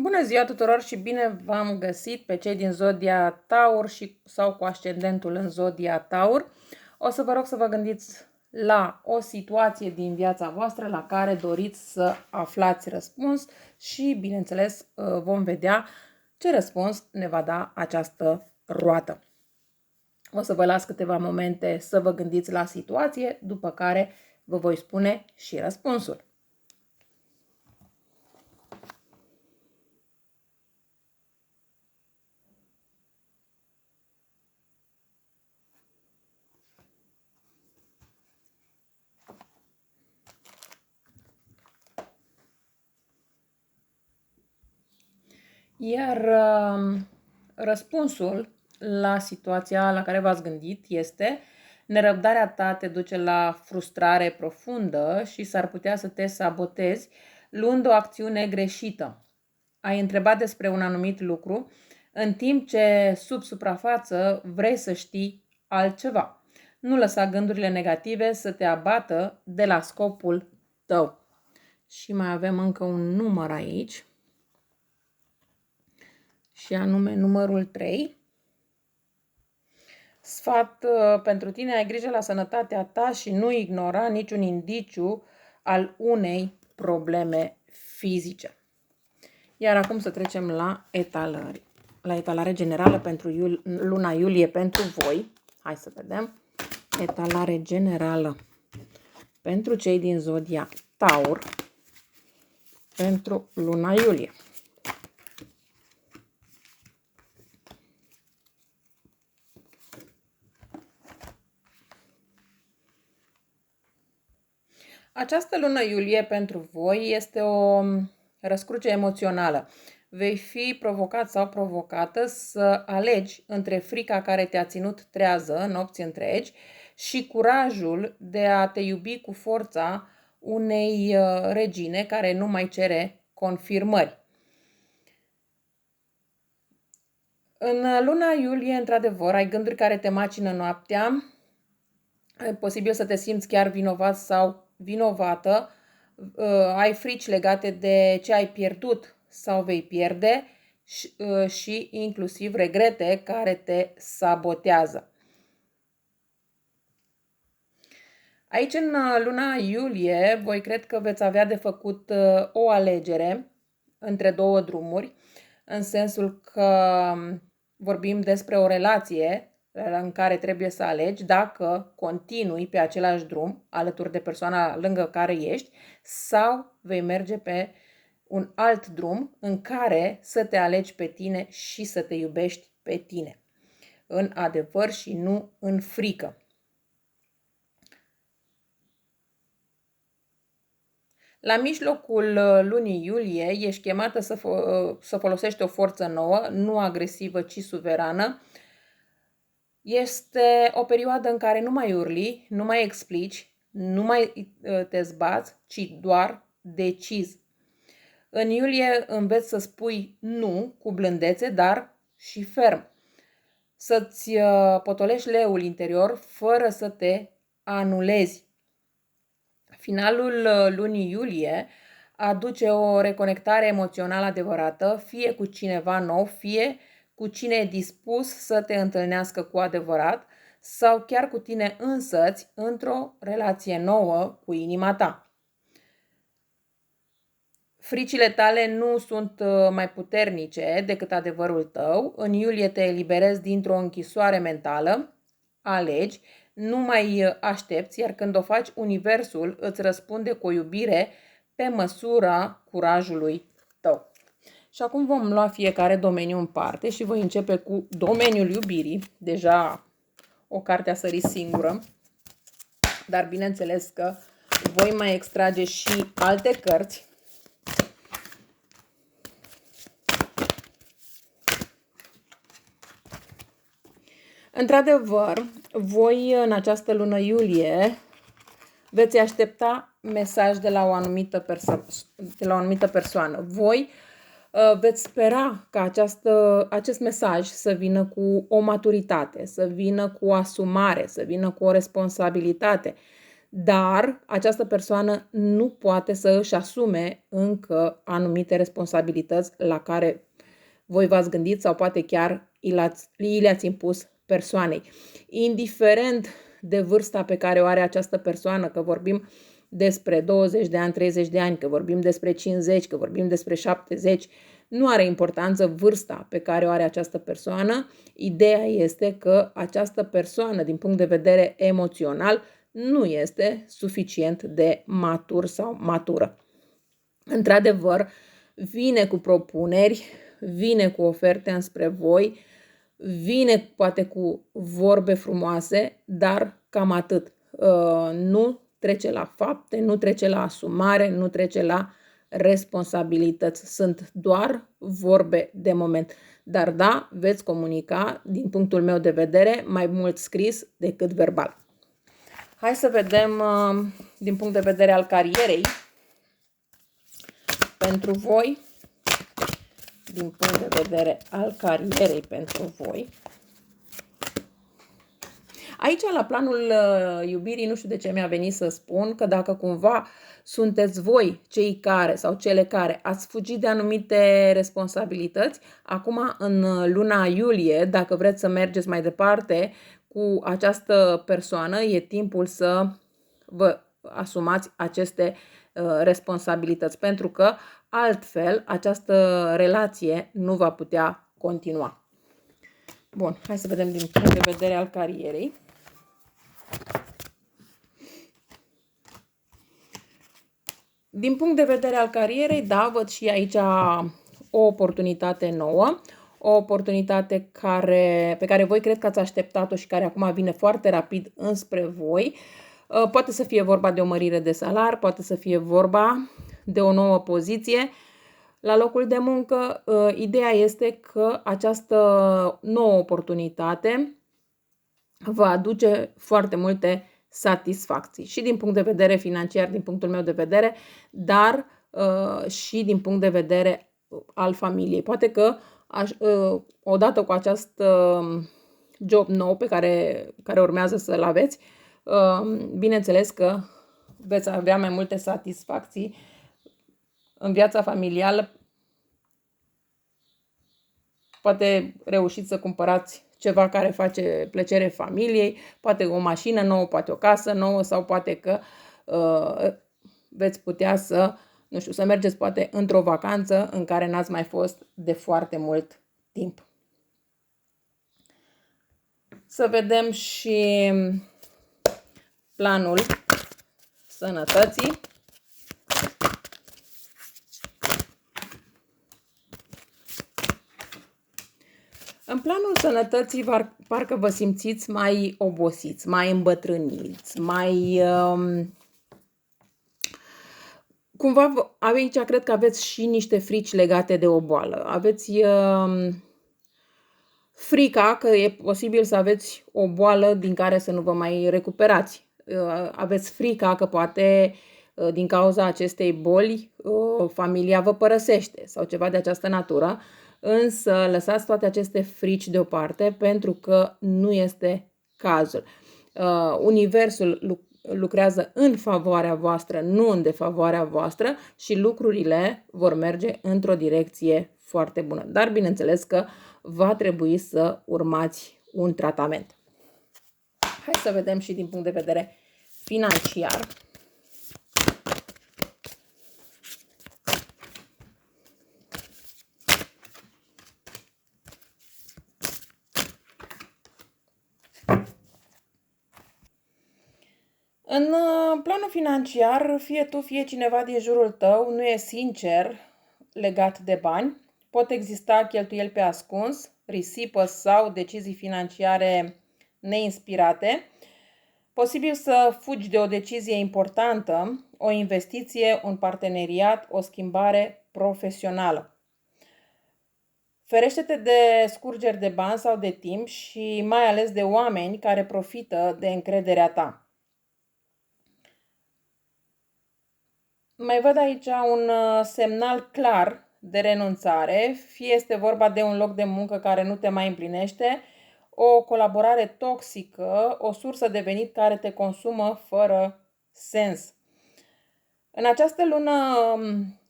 Bună ziua tuturor și bine v-am găsit pe cei din Zodia Taur sau cu ascendentul în Zodia Taur. O să vă rog să vă gândiți la o situație din viața voastră la care doriți să aflați răspuns și, bineînțeles, vom vedea ce răspuns ne va da această roată. O să vă las câteva momente să vă gândiți la situație, după care vă voi spune și răspunsul. Iar răspunsul la situația la care v-ați gândit este: nerăbdarea ta te duce la frustrare profundă și s-ar putea să te sabotezi luând o acțiune greșită. Ai întrebat despre un anumit lucru, în timp ce sub suprafață vrei să știi altceva. Nu lăsa gândurile negative să te abată de la scopul tău. Și mai avem încă un număr aici, și anume numărul 3. Sfat pentru tine: ai grijă la sănătatea ta și nu ignora niciun indiciu al unei probleme fizice. Iar acum să trecem la etalări. La etalare generală pentru luna iulie pentru voi. Hai să vedem. Etalare generală pentru cei din Zodia Taur pentru luna iulie. Această lună iulie pentru voi este o răscruce emoțională. Vei fi provocat sau provocată să alegi între frica care te-a ținut trează nopți întregi și curajul de a te iubi cu forța unei regine care nu mai cere confirmări. În luna iulie, într-adevăr, ai gânduri care te macină noaptea. E posibil să te simți chiar vinovat sau vinovată, ai frici legate de ce ai pierdut sau vei pierde și inclusiv regrete care te sabotează. Aici, în luna iulie, voi cred că veți avea de făcut o alegere între două drumuri, în sensul că vorbim despre o relație în care trebuie să alegi dacă continui pe același drum alături de persoana lângă care ești sau vei merge pe un alt drum în care să te alegi pe tine și să te iubești pe tine, în adevăr și nu în frică. La mijlocul lunii iulie ești chemată să folosești o forță nouă, nu agresivă, ci suverană. Este o perioadă în care nu mai urli, nu mai explici, nu mai te zbați, ci doar decizi. În iulie înveți să spui nu cu blândețe, dar și ferm. Să-ți potolești leul interior fără să te anulezi. Finalul lunii iulie aduce o reconectare emoțională adevărată, fie cu cineva nou, fie cu cine e dispus să te întâlnească cu adevărat sau chiar cu tine însăți într-o relație nouă cu inima ta. Fricile tale nu sunt mai puternice decât adevărul tău. În iulie te eliberezi dintr-o închisoare mentală, alegi, nu mai aștepți, iar când o faci, universul îți răspunde cu o iubire pe măsura curajului tău. Și acum vom lua fiecare domeniu în parte și voi începe cu domeniul iubirii. Deja o carte a sărit singură, dar bineînțeles că voi mai extrage și alte cărți. Într-adevăr, voi în această lună iulie veți aștepta mesaj de la o anumită persoană. Voi veți spera ca acest mesaj să vină cu o maturitate, să vină cu o asumare, să vină cu o responsabilitate, dar această persoană nu poate să își asume încă anumite responsabilități la care voi v-ați gândit sau poate chiar i le-ați impus persoanei. Indiferent de vârsta pe care o are această persoană, că vorbim despre 20 de ani, 30 de ani, că vorbim despre 50, că vorbim despre 70, nu are importanță vârsta pe care o are această persoană. Ideea este că această persoană, din punct de vedere emoțional, nu este suficient de matur sau matură. Într-adevăr, vine cu propuneri, vine cu oferte înspre voi, vine poate cu vorbe frumoase, dar cam atât. Nu trece la fapte, nu trece la asumare, nu trece la responsabilități. Sunt doar vorbe de moment. Dar da, veți comunica, din punctul meu de vedere, mai mult scris decât verbal. Hai să vedem din punct de vedere al carierei pentru voi. Din punct de vedere al carierei pentru voi. Aici, la planul iubirii, nu știu de ce mi-a venit să spun că dacă cumva sunteți voi cei care sau cele care ați fugit de anumite responsabilități, acum în luna iulie, dacă vreți să mergeți mai departe cu această persoană, e timpul să vă asumați aceste responsabilități, pentru că altfel această relație nu va putea continua. Bun, hai să vedem din punct de vedere al carierei. Din punct de vedere al carierei, da, văd și aici o oportunitate nouă, o oportunitate pe care voi cred că ați așteptat-o și care acum vine foarte rapid înspre voi. Poate să fie vorba de o mărire de salar, poate să fie vorba de o nouă poziție la locul de muncă. Ideea este că această nouă oportunitate va aduce foarte multe satisfacții și din punct de vedere financiar, din punctul meu de vedere, dar și din punct de vedere al familiei. Poate că odată cu acest job nou pe care urmează să-l aveți, bineînțeles că veți avea mai multe satisfacții în viața familială. Poate reușiți să cumpărați ceva care face plăcere familiei, poate o mașină nouă, poate o casă nouă sau poate că veți putea să, nu știu, să mergeți poate într-o vacanță în care n-ați mai fost de foarte mult timp. Să vedem și planul sănătății. În planul sănătății, parcă vă simțiți mai obosiți, mai îmbătrâniți, mai... Cumva aici cred că aveți și niște frici legate de o boală. Aveți frica că e posibil să aveți o boală din care să nu vă mai recuperați. Aveți frica că poate din cauza acestei boli familia vă părăsește sau ceva de această natură. Însă lăsați toate aceste frici deoparte pentru că nu este cazul. Universul lucrează în favoarea voastră, nu în defavoarea voastră și lucrurile vor merge într-o direcție foarte bună. Dar bineînțeles că va trebui să urmați un tratament. Hai să vedem și din punct de vedere financiar. În planul financiar, fie tu, fie cineva din jurul tău nu e sincer legat de bani. Pot exista cheltuieli pe ascuns, risipă sau decizii financiare neinspirate. Posibil să fugi de o decizie importantă, o investiție, un parteneriat, o schimbare profesională. Ferește-te de scurgeri de bani sau de timp și mai ales de oameni care profită de încrederea ta. Mai văd aici un semnal clar de renunțare, fie este vorba de un loc de muncă care nu te mai împlinește, o colaborare toxică, o sursă de venit care te consumă fără sens. În această lună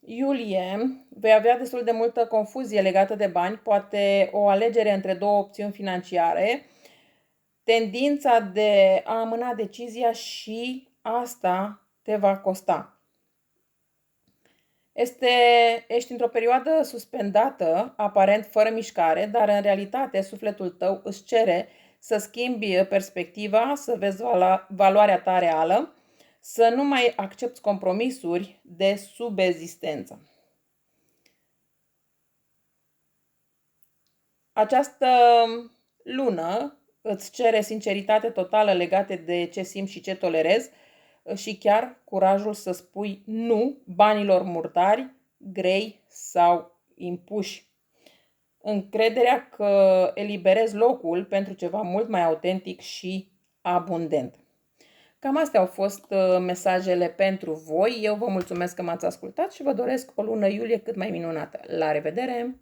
iulie vei avea destul de multă confuzie legată de bani, poate o alegere între două opțiuni financiare, tendința de a amâna decizia și asta te va costa. Ești într-o perioadă suspendată, aparent fără mișcare, dar în realitate sufletul tău îți cere să schimbi perspectiva, să vezi valoarea ta reală, să nu mai accepți compromisuri de subexistență. Această lună îți cere sinceritate totală legată de ce simți și ce tolerezi și chiar curajul să spui nu banilor murdari, grei sau impuși. Încrederea că eliberezi locul pentru ceva mult mai autentic și abundent. Cam astea au fost mesajele pentru voi. Eu vă mulțumesc că m-ați ascultat și vă doresc o lună iulie cât mai minunată. La revedere!